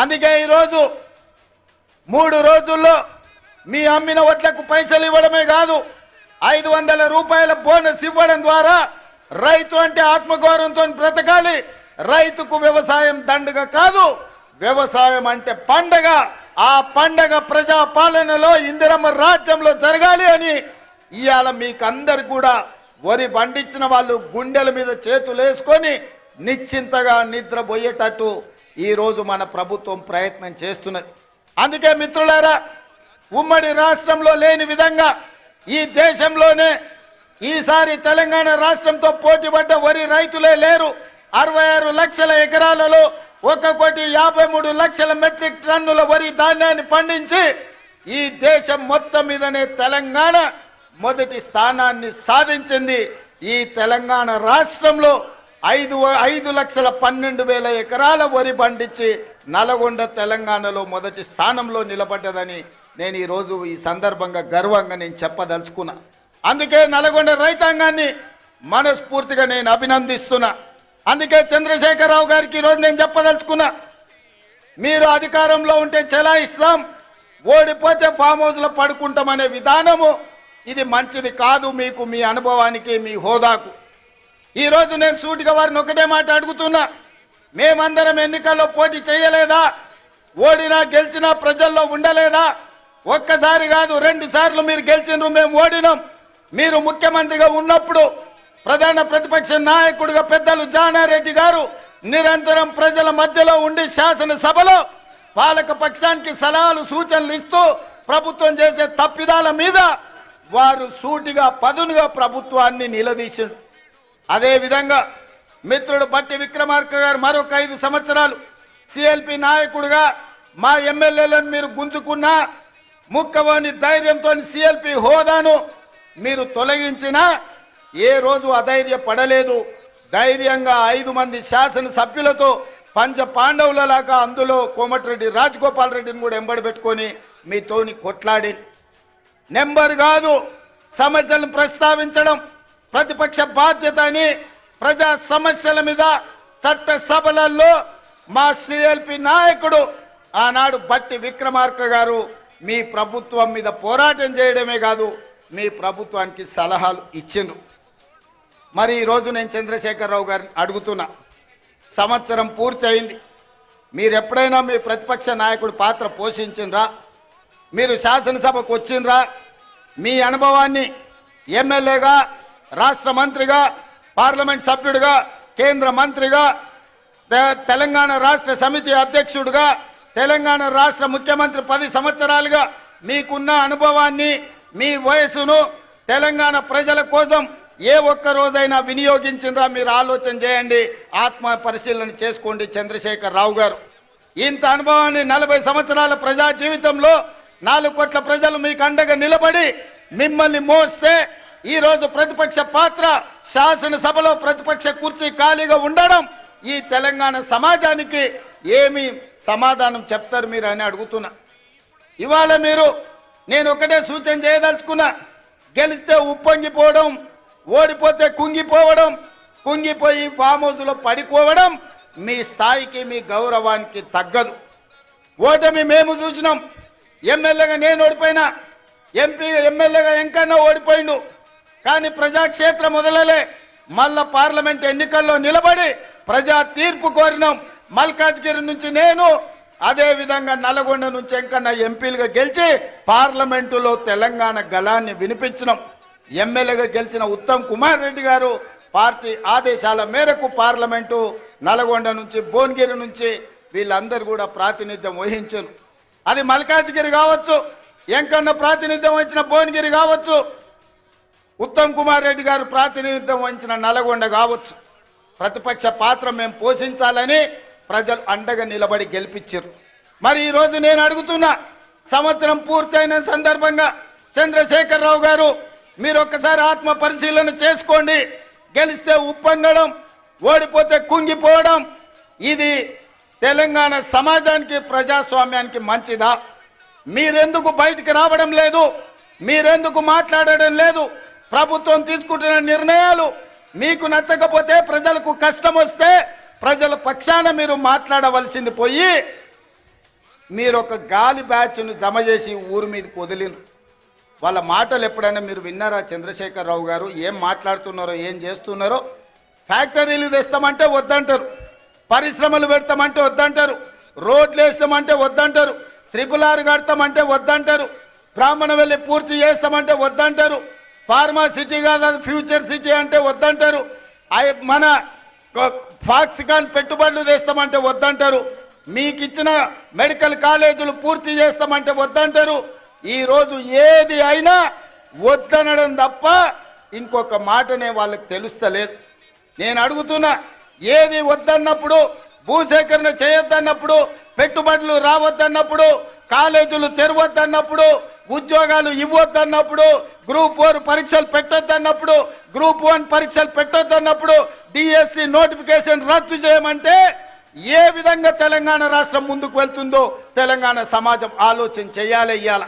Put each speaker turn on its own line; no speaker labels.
అందుకే ఈరోజు 3 రోజుల్లో మీ అమ్మిన వడ్లకు పైసలు ఇవ్వడమే కాదు 500 రూపాయల బోనస్ ఇవ్వడం ద్వారా రైతు అంటే ఆత్మగౌరవంతో బ్రతకాలి. రైతుకు వ్యవసాయం దండగ కాదు, వ్యవసాయం అంటే పండగ. ఆ పండగ ప్రజా పాలనలో ఇందిరమ్మ రాజ్యంలో జరగాలి అని ఇవాళ మీకందరు కూడా వరి పండించిన వాళ్ళు గుండెల మీద చేతులు వేసుకొని నిశ్చింతగా నిద్రపోయేటట్టు ఈరోజు మన ప్రభుత్వం ప్రయత్నం చేస్తున్నది. అందుకే మిత్రులారా, ఉమ్మడి రాష్ట్రంలో లేని విధంగా ఈ దేశంలోనే ఈసారి తెలంగాణ రాష్ట్రంతో పోటీపడ్డ వరి రైతులే లేరు. 66 లక్షల ఎకరాలలో 1,53,00,000 మెట్రిక్ టన్నుల వరి ధాన్యాన్ని పండించి ఈ దేశం మొత్తం మీదనే తెలంగాణ మొదటి స్థానాన్ని సాధించింది. ఈ తెలంగాణ రాష్ట్రంలో 5,12,000 ఎకరాల వరి పండించి నల్గొండ తెలంగాణలో మొదటి స్థానంలో నిలబడ్డదని నేను ఈరోజు ఈ సందర్భంగా గర్వంగా నేను చెప్పదలుచుకున్నా. అందుకే నల్గొండ రైతాంగాన్ని మనస్ఫూర్తిగా నేను అభినందిస్తున్నా. అందుకే చంద్రశేఖరరావు గారికి ఈరోజు నేను చెప్పదలుచుకున్నా, మీరు అధికారంలో ఉంటే చెలాయిస్తాం, ఓడిపోతే ఫామ్ హౌస్లో పడుకుంటామనే విధానము ఇది మంచిది కాదు మీకు, మీ అనుభవానికి, మీ హోదాకు. ఈరోజు నేను సూటిగా వారిని ఒకటే మాట అడుగుతున్నా, మేమందరం ఎన్నికల్లో పోటీ చేయలేదా? ఓడినా గెలిచినా ప్రజల్లో ఉండలేదా? ఒక్కసారి కాదు 2 సార్లు మీరు గెలిచినారు, మేము ఓడినాం. మీరు ముఖ్యమంత్రిగా ఉన్నప్పుడు ప్రధాన ప్రతిపక్ష నాయకుడిగా పెద్దలు జానారెడ్డి గారు నిరంతరం ప్రజల మధ్యలో ఉండి శాసనసభలో పాలక పక్షానికి సలహాలు సూచనలు ఇస్తూ ప్రభుత్వం చేసే తప్పిదాల మీద వారు సూటిగా పదునుగా ప్రభుత్వాన్ని నిలదీశారు. అదేవిధంగా మిత్రుడు బట్టి విక్రమార్క గారు మరొక 5 సంవత్సరాలు సిఎల్పి నాయకుడిగా మా ఎమ్మెల్యేలను మీరు గుంజుకున్నా ముక్కవని ధైర్యంతో సిఎల్పి హోదాను మీరు తొలగించినా ఏ రోజు అధైర్యపడలేదు. ధైర్యంగా 5 మంది శాసనసభ్యులతో పంచ పాండవులలాగా అందులో కోమటిరెడ్డి రాజగోపాల్ రెడ్డిని కూడా ఎంబడి పెట్టుకొని మీతోని కొట్లాడి నెంబర్ కాదు సమస్యలను ప్రస్తావించడం ప్రతిపక్ష బాధ్యత అని ప్రజా సమస్యల మీద చట్ట సభలలో మా సిఎల్పి నాయకుడు ఆనాడు బట్టి విక్రమార్క గారు మీ ప్రభుత్వం మీద పోరాటం చేయడమే కాదు మీ ప్రభుత్వానికి సలహాలు ఇచ్చిండ్రు. మరి ఈరోజు నేను చంద్రశేఖరరావు గారిని అడుగుతున్నా, సంవత్సరం పూర్తి అయింది, మీరు ఎప్పుడైనా మీ ప్రతిపక్ష నాయకుడు పాత్ర పోషించిండ్రా? మీరు శాసనసభకు వచ్చిండ్రా? మీ అనుభవాన్ని ఎమ్మెల్యేగా, రాష్ట్ర మంత్రిగా, పార్లమెంట్ సభ్యుడిగా, కేంద్ర మంత్రిగా, తెలంగాణ రాష్ట్ర సమితి అధ్యక్షుడిగా, తెలంగాణ రాష్ట్ర ముఖ్యమంత్రి 10 సంవత్సరాలుగా మీకున్న అనుభవాన్ని, మీ వయసును తెలంగాణ ప్రజల కోసం ఏ ఒక్క రోజైనా వినియోగించిండ్రా? మీరు ఆలోచన చేయండి, ఆత్మ పరిశీలన చేసుకోండి. చంద్రశేఖరరావు గారు ఇంత అనుభవాన్ని 40 సంవత్సరాల ప్రజా జీవితంలో 4 కోట్ల ప్రజలు మీకు అండగా నిలబడి మిమ్మల్ని మోస్తే ఈరోజు ప్రతిపక్ష పాత్ర శాసనసభలో ప్రతిపక్ష కుర్చీ ఖాళీగా ఉండడం ఈ తెలంగాణ సమాజానికి ఏమి సమాధానం చెప్తారు మీరు అని అడుగుతున్నా. ఇవాళ మీరు నేను ఒకటే సూచన చేయదలుచుకున్నా, గెలిస్తే ఉప్పొంగిపోవడం, ఓడిపోతే కుంగిపోవడం, కుంగిపోయి ఫామ్ హౌస్లో పడిపోవడం మీ స్థాయికి, మీ గౌరవానికి తగ్గదు. ఓటమి మేము చూసినాం. ఎమ్మెల్యేగా నేను ఓడిపోయినా, ఎమ్మెల్యేగా ఎంకన్నా ఓడిపోయిండు. కానీ ప్రజాక్షేత్రం మొదలలే మళ్ళా పార్లమెంట్ ఎన్నికల్లో నిలబడి ప్రజా తీర్పు కోరినాం. మల్కాజ్గిరి నుంచి నేను, అదేవిధంగా నల్గొండ నుంచి ఎంకన్నా ఎంపీలుగా గెలిచి పార్లమెంటులో తెలంగాణ గళాన్ని వినిపించినాం. ఎమ్మెల్యేగా గెలిచిన ఉత్తమ్ కుమార్ రెడ్డి గారు పార్టీ ఆదేశాల మేరకు పార్లమెంటు నల్గొండ నుంచి, భువనగిరి నుంచి వీళ్ళందరూ కూడా ప్రాతినిధ్యం వహించారు. అది మల్కాజ్గిరి కావచ్చు, ఎంకన్నా ప్రాతినిధ్యం వహించిన భువనగిరి కావచ్చు, ఉత్తమ్ కుమార్ రెడ్డి గారు ప్రాతినిధ్యం వహించిన నల్గొండ కావచ్చు. ప్రతిపక్ష పాత్ర మేము పోషించాలని ప్రజలు అండగా నిలబడి గెలిపించారు. మరి ఈరోజు నేను అడుగుతున్నా, సంవత్సరం పూర్తయిన సందర్భంగా చంద్రశేఖరరావు గారు మీరు ఒక్కసారి ఆత్మ పరిశీలన చేసుకోండి. గెలిస్తే ఉప్పొంగడం, ఓడిపోతే కుంగిపోవడం ఇది తెలంగాణ సమాజానికి, ప్రజాస్వామ్యానికి మంచిదా? మీరెందుకు బయటికి రావడం లేదు? మీరెందుకు మాట్లాడడం లేదు? ప్రభుత్వం తీసుకుంటున్న నిర్ణయాలు మీకు నచ్చకపోతే, ప్రజలకు కష్టం వస్తే ప్రజల పక్షాన మీరు మాట్లాడవలసింది పోయి మీరు ఒక గాలి బ్యాచ్ను జమ చేసి ఊరి మీదకి వదిలిను. వాళ్ళ మాటలు ఎప్పుడైనా మీరు విన్నారా? చంద్రశేఖరరావు గారు ఏం మాట్లాడుతున్నారో, ఏం చేస్తున్నారో. ఫ్యాక్టరీలు తెస్తామంటే వద్దంటారు, పరిశ్రమలు పెడతామంటే వద్దంటారు, రోడ్లు వేస్తామంటే వద్దంటారు, RRR కడతామంటే వద్దంటారు, బ్రాహ్మణ వెళ్ళి పూర్తి చేస్తామంటే వద్దంటారు, ఫార్మా సిటీ కాదు అది ఫ్యూచర్ సిటీ అంటే వద్దంటారు, మన ఫాక్సికాన్ పెట్టుబడులు తెస్తామంటే వద్దంటారు, మీకు ఇచ్చిన మెడికల్ కాలేజీలు పూర్తి చేస్తామంటే వద్దంటారు. ఈరోజు ఏది అయినా వద్దనడం తప్ప ఇంకొక మాటనే వాళ్ళకి తెలుస్తలేదు. నేను అడుగుతున్నా, ఏది వద్దన్నప్పుడు, భూసేకరణ చేయొద్దన్నప్పుడు, పెట్టుబడులు రావద్దన్నప్పుడు, కాలేజీలు తెరవద్దన్నప్పుడు, ఉద్యోగాలు ఇవ్వద్దన్నప్పుడు, గ్రూప్ 4 పరీక్షలు పెట్టొద్దన్నప్పుడు, గ్రూప్ 1 పరీక్షలు పెట్టొద్దన్నప్పుడు, డిఎస్సి నోటిఫికేషన్ రద్దు చేయమంటే ఏ విధంగా తెలంగాణ రాష్ట్రం ముందుకు వెళ్తుందో తెలంగాణ సమాజం ఆలోచన చేయాలి ఇయ్యాల.